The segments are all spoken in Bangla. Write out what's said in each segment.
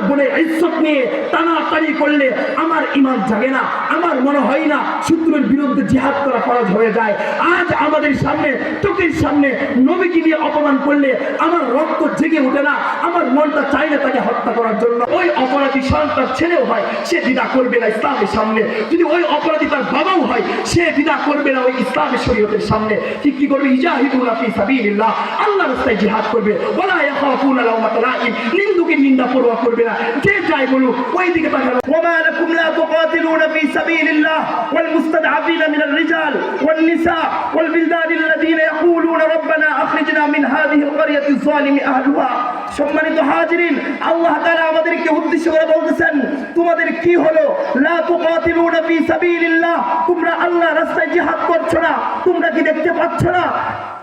বোনের ইজ্জত নিয়ে টানাটানি করলে আমার ঈমান জাগে না, আমার মনে হয় না শত্রুর বিরুদ্ধে জিহাদ করা ফরজ হয়ে যায়। আজ আমাদের সামনে, চোখের সামনে নবীকে নিয়ে অপমান করলে আমার রক্ত জেগে ওঠে না, আমার মনটা চাই না তাকে হত্যা করার জন্য। ওই অপরাধী সন্তান ছেলেও হয়, সে দ্বিধা করবে না ইসলামের সামনে। যদি ওই অপরাধী তার বাবাও হয়, সে দ্বিধা করবে না ওই ইসলামের শরীয়তের সামনে। ঠিক কি করবে? ইজাহিদুনা ফি সাবিলিল্লাহ, আল্লাহর রাস্তায় জিহাদ করবে। ওয়ালা ইয়াখাফুনা লাওমাতা লাইম, নিন্দুকের নিন্দা পরোয়া করবে না। যে যাই বলুক ওই দিকে তাকাবে। ওয়ামা লাকুম লা তুকাতিলুনা ফি সাবিলিল্লাহ ওয়াল মুস্তাদআফিনা মিনার রিজাল ওয়ান নিসা ওয়াল বিলদান আল্লাযীনা ইয়াকুলুনা রাব্বানা আখরিজনা মিন হাযিহিল ক্বরিয়াতিজ যালিমি আহলুহা। সম্মানিত হাজিরিন, আল্লাহ তাআলা আমাদেরকে উদ্দেশ্য করে বলতেছেন, তোমাদের কি হলো? লা তুকাতিলুনা ফি সাবিলিল্লাহ, তোমরা আল্লাহর রাস্তায় জিহাদ করছো না। তোমরা কি দেখতে পাচ্ছ না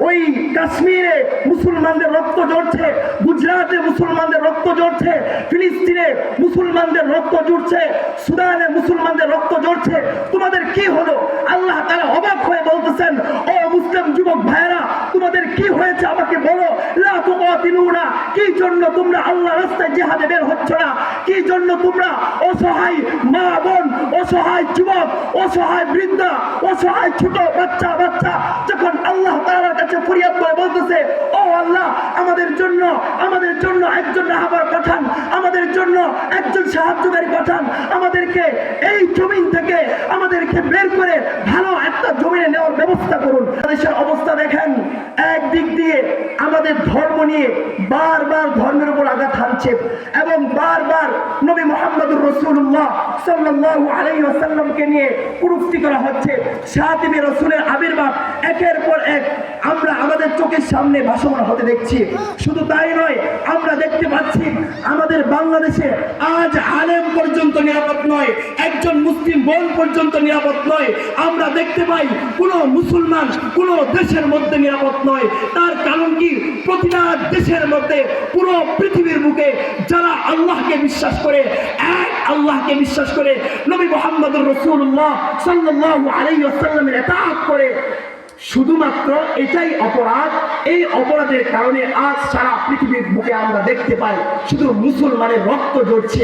ওই কাশ্মীরে মুসলমানদের রক্ত ঝরছে, গুজরাটে মুসলমানদের রক্ত ঝরছে, ফিলিস্তিনে মুসলমানদের রক্ত ঝরছে, সুদানে মুসলমানদের রক্ত ঝরছে। তোমাদের কি হলো? আল্লাহ তাআলা অবাক হয়ে বলতেছেন, ও মুসলিম যুবক ভাইরা, তোমাদের কি হয়েছে আমাকে বলো। লা তুকাতিলুনা, কি জন্য তোমরা আল্লাহর রাস্তায় জিহাদে বের হচ্ছ না? কি জন্য তোমরা অসহায় মা বোন, অসহায় যুবক, অসহায় বৃদ্ধা, অসহায় ছোট বাচ্চা যখন আল্লাহ তাআলার কাছে ফরিয়াদ করে বলতেছে, ও আল্লাহ আমাদের জন্য একজন রাহাবার পাঠান, আমাদের জন্য একজন সাহায্যকারী পাঠান, আমাদেরকে এই জমিন থেকে আমাদেরকে বের করে ভালো একটা জমিনে নেওয়ার ব্যবস্থা করুন। দেশের অবস্থা দেখেন, একদিক দিয়ে আমাদের ধর্ম নিয়ে বারবার ধর্মের উপর আঘাত হানছে এবং বারবার নবী মুহাম্মদুর রাসূলুল্লাহ সাল্লাল্লাহু আলাইহি ওয়াসাল্লামকে নিয়ে কুরুক্তি করা হচ্ছে। সাতিমে রাসূলের আবির্ভাব একের পর এক আমরা আমাদের চোখের সামনে ভাসমান হতে দেখছি। শুধু তাই নয়, আমরা দেখতে পাচ্ছি আমাদের বাংলাদেশে আজ আলেম পর্যন্ত নিরাপদ নয়, একজন মুসলিম বোন পর্যন্ত নিরাপদ নয়। আমরা দেখতে পাই কোনো মুসলমান কোনো দেশের মধ্যে নিরাপদ নয়। তার কারণ কি? প্রতিটা দেশের মধ্যে পুরো পৃথিবীর বুকে যারা আল্লাহকে বিশ্বাস করে, এক আল্লাহকে বিশ্বাস করে, নবী মুহাম্মদুর রাসূলুল্লাহ সাল্লাল্লাহু আলাইহি ওয়াসাল্লামের ইতাআত করে, শুধুমাত্র এটাই অপরাধ। এই অপরাধের কারণে আজ সারা পৃথিবীর বুকে আমরা দেখতে পাই শুধু মুসলমানের রক্ত ঝরছে।